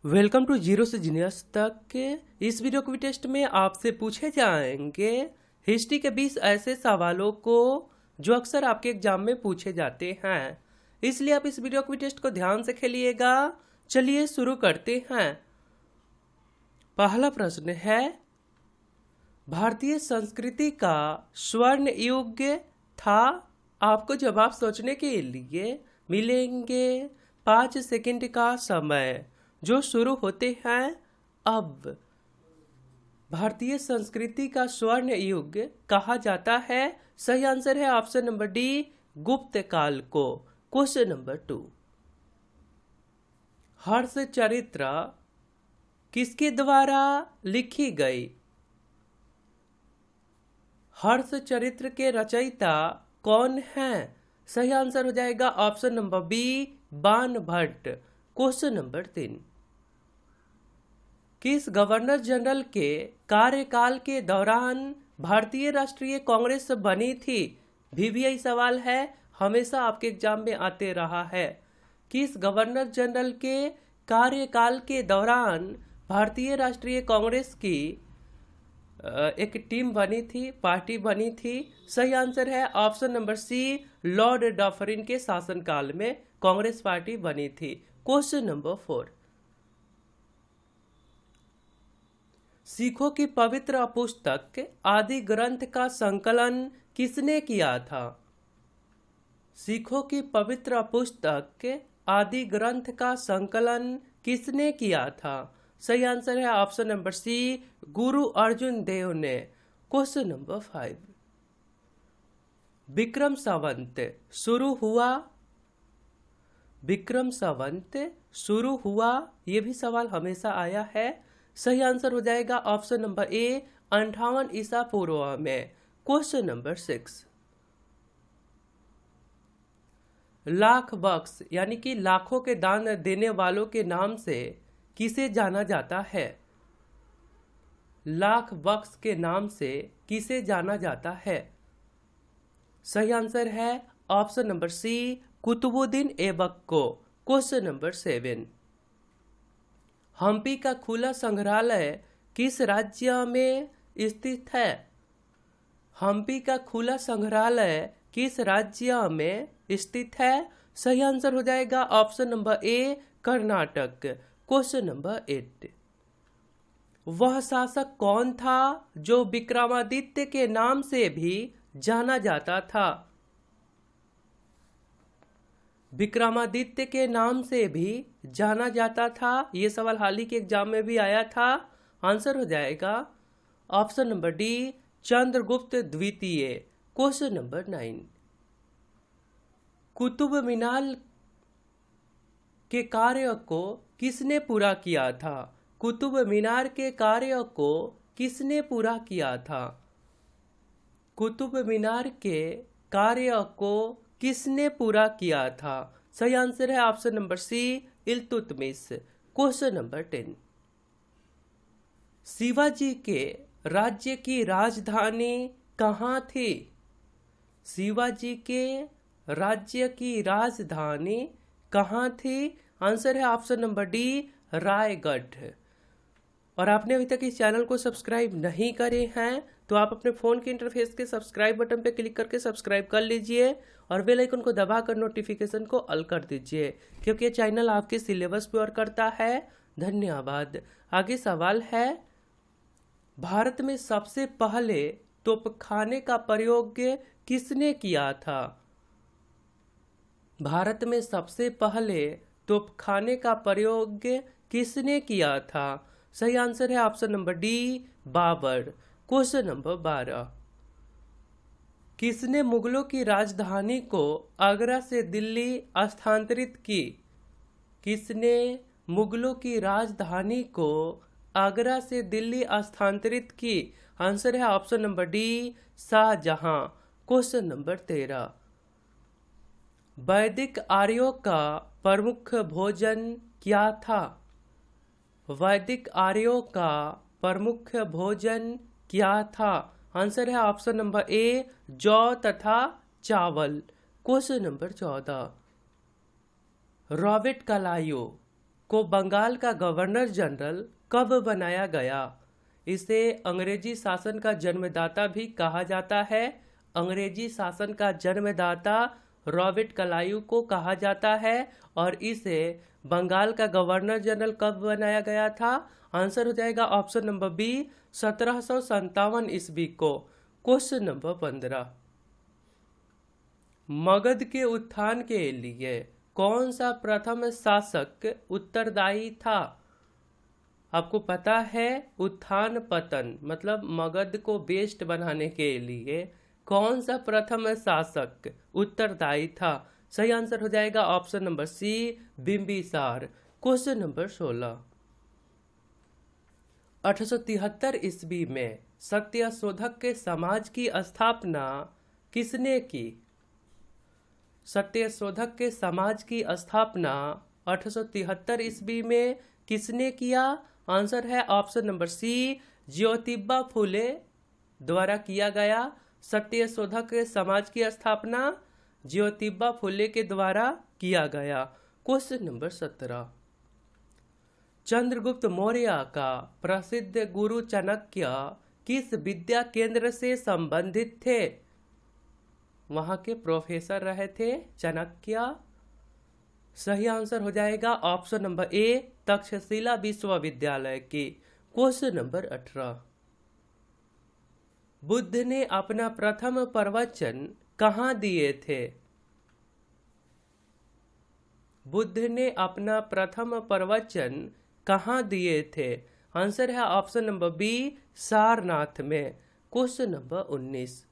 Welcome to zero से genius तक के इस वीडियो क्विज टेस्ट में आपसे पूछे जाएंगे हिस्ट्री के 20 ऐसे सवालों को जो अक्सर आपके एग्जाम में पूछे जाते हैं। इसलिए आप इस वीडियो क्विज टेस्ट को ध्यान से खेलिएगा। चलिए शुरू करते हैं। पहला प्रश्न है, भारतीय संस्कृति का स्वर्ण युग था। आपको जवाब सोचने के लिए मिलेंगे 5 सेकंड का समय जो शुरू होते हैं अब। भारतीय संस्कृति का स्वर्ण युग कहा जाता है। सही आंसर है ऑप्शन नंबर डी, गुप्त काल को। क्वेश्चन नंबर 2, हर्ष चरित्र किसके द्वारा लिखी गई? हर्ष चरित्र के रचयिता कौन है? सही आंसर हो जाएगा ऑप्शन नंबर बी, बाण भट्ट। क्वेश्चन नंबर 3, किस गवर्नर जनरल के कार्यकाल के दौरान भारतीय राष्ट्रीय कांग्रेस बनी थी? VVI सवाल है, हमेशा आपके एग्जाम में आते रहा है। किस गवर्नर जनरल के कार्यकाल के दौरान भारतीय राष्ट्रीय कांग्रेस की एक टीम बनी थी, पार्टी बनी थी? सही आंसर है option number C, Lord Dufferin के शासनकाल में कांग्रेस पार्टी बनी थी। क्वेश्चन नंबर 4, सिखों की पवित्र पुस्तक आदि ग्रंथ का संकलन किसने किया था? सिखों की पवित्र पुस्तक आदि ग्रंथ का संकलन किसने किया था? सही आंसर है ऑप्शन नंबर सी, गुरु अर्जुन देव ने। क्वेश्चन नंबर 5, विक्रम संवत शुरू हुआ? विक्रम संवत शुरू हुआ, ये भी सवाल हमेशा आया है। सही आंसर हो जाएगा ऑप्शन नंबर ए, 58 ईसा पूर्व में। क्वेश्चन नंबर 6, लाख बक्स यानी कि लाखों के दान देने वालों के नाम से किसे जाना जाता है? लाख बक्स के नाम से किसे जाना जाता है? सही आंसर है option number C, Qutubuddin Aibak को। क्वेश्चन नंबर 7, हम्पी का खुला संग्रहालय किस राज्य में स्थित है? हम्पी का खुला संग्रहालय किस राज्य में स्थित है? सही आंसर हो जाएगा option number A, Karnataka. Question number 8, वह शासक कौन था जो विक्रमादित्य के नाम से भी जाना जाता था? विक्रमादित्य के नाम से भी जाना जाता था, ये सवाल हाल ही के एग्जाम में भी आया था। आंसर हो जाएगा ऑप्शन नंबर डी, चंद्रगुप्त द्वितीय। क्वेश्चन नंबर 9, कुतुब मीनार के कार्य को किसने पूरा किया था? कुतुब मीनार के कार्य को किसने पूरा किया था? कुतुब मीनार के कार्य को किसने पूरा किया था? सही आंसर है option number C, Iltutmish. Question number 10, Shivaji के राज्य की राजधानी कहाँ थी? शिवाजी के राज्य की राजधानी कहाँ थी? आंसर है ऑप्शन नंबर डी, रायगढ़। और आपने अभी तक इस चैनल को सब्सक्राइब नहीं करे हैं तो आप अपने फ़ोन के इंटरफेस के सब्सक्राइब बटन पर क्लिक करके सब्सक्राइब कर लीजिए और बेल आइकन को दबाकर नोटिफिकेशन को ऑल कर दीजिए, क्योंकि ये चैनल आपके सिलेबस पे और करता है। धन्यवाद। आगे सवाल है, भारत में सबसे पहले तोपखाने का प्रयोग किसने किया था? भारत में सबसे पहले तोपखाने का प्रयोग किसने किया था? सही आंसर है option number D, Babur. Question number 12, किसने मुगलों की राजधानी को आगरा से दिल्ली स्थानांतरित की? किसने मुगलों की राजधानी को आगरा से दिल्ली स्थानांतरित की? आंसर है option number D, Shahjahan. Question number 13, वैदिक आर्यों का प्रमुख भोजन क्या था? वैदिक आर्यों का प्रमुख भोजन क्या था? आंसर है ऑप्शन नंबर ए, जौ तथा चावल। क्वेश्चन नंबर 14, रॉबर्ट क्लाइव को बंगाल का गवर्नर जनरल कब बनाया गया? इसे अंग्रेजी शासन का जन्मदाता भी कहा जाता है। अंग्रेजी शासन का जन्मदाता रॉबर्ट क्लाइव को कहा जाता है। और इसे बंगाल का गवर्नर जनरल कब बनाया गया था? आंसर हो जाएगा ऑप्शन नंबर बी, 1757 ईस्वी को। क्वेश्चन नंबर 15, मगध के उत्थान के लिए कौन सा प्रथम शासक उत्तरदायी था? आपको पता है उत्थान पतन मतलब मगध को बेस्ट बनाने के लिए कौन सा प्रथम शासक उत्तरदायी था? सही आंसर हो जाएगा option number C, Bimbisara. Question number 16, 1873 ईस्वी में सत्यशोधक के समाज की स्थापना किसने की? सत्यशोधक के समाज की स्थापना 1873 ईस्वी में किसने किया? आंसर है ऑप्शन नंबर सी, ज्योतिबा फुले द्वारा किया गया। सत्यशोधक के समाज की स्थापना ज्योतिबा फुले के द्वारा किया गया। क्वेश्चन नंबर 17, चंद्रगुप्त मौर्य का प्रसिद्ध गुरु चाणक्य किस विद्या केंद्र से संबंधित थे? वहां के प्रोफेसर रहे थे चाणक्य। सही आंसर हो जाएगा ऑप्शन नंबर ए, तक्षशिला विश्वविद्यालय की। क्वेश्चन नंबर 18, बुद्ध ने अपना प्रथम प्रवचन कहाँ दिए थे? बुद्ध ने अपना प्रथम प्रवचन कहाँ दिए थे? आंसर है ऑप्शन नंबर बी, सारनाथ में। क्वेश्चन नंबर 19,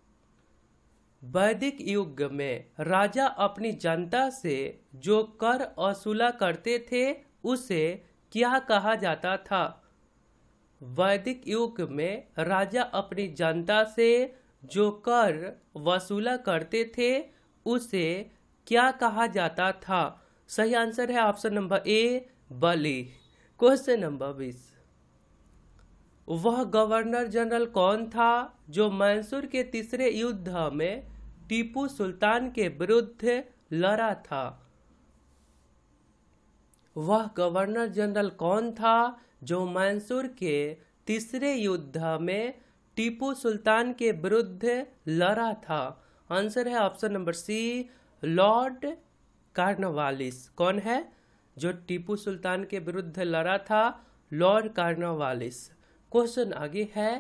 वैदिक युग में राजा अपनी जनता से जो कर वसूला करते थे उसे क्या कहा जाता था? वैदिक युग में राजा अपनी जनता से जो कर वसूला करते थे उसे क्या कहा जाता था? सही आंसर है option number A, Bali. Question number 20, वह गवर्नर जनरल कौन था जो मैसूर के तीसरे युद्ध में टीपू सुल्तान के विरुद्ध लड़ा था? वह गवर्नर जनरल कौन था जो मैसूर के तीसरे युद्ध में टीपू सुल्तान के विरुद्ध लड़ा था? आंसर है option number C, Lord Cornwallis. कौन है जो टीपू सुल्तान के विरुद्ध लड़ा था? Lord Cornwallis. क्वेश्चन आगे है,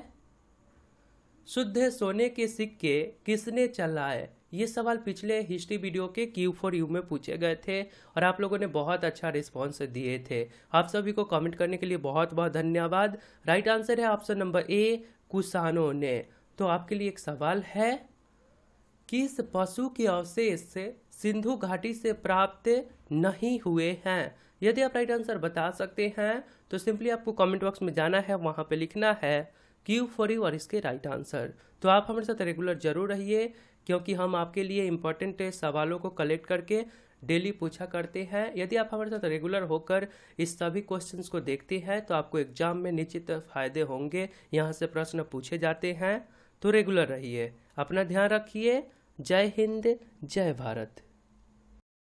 शुद्ध सोने के सिक्के किसने चलाए? ये सवाल पिछले हिस्ट्री वीडियो के Q4U में पूछे गए थे और आप लोगों ने बहुत अच्छा रिस्पॉन्स दिए थे। आप सभी को कमेंट करने के लिए बहुत बहुत धन्यवाद। राइट आंसर है ऑप्शन नंबर ए, कुषाणों ने। तो आपके लिए एक सवाल है, किस पशु के अवशेष सिंधु घाटी से प्राप्त नहीं हुए हैं? यदि आप राइट आंसर बता सकते हैं तो सिंपली आपको कमेंट बॉक्स में जाना है, वहां पे लिखना है Q4U और इसके राइट आंसर। तो आप हमारे साथ रेगुलर जरूर रहिए क्योंकि हम आपके लिए इंपॉर्टेंट सवालों को कलेक्ट करके डेली पूछा करते हैं। यदि आप हमारे साथ रेगुलर होकर इस सभी क्वेश्चंस को देखते हैं तो आपको एग्जाम में निश्चित फायदे होंगे। यहाँ से प्रश्न पूछे जाते हैं, तो रेगुलर रहिए। अपना ध्यान रखिए। जय हिंद, जय भारत।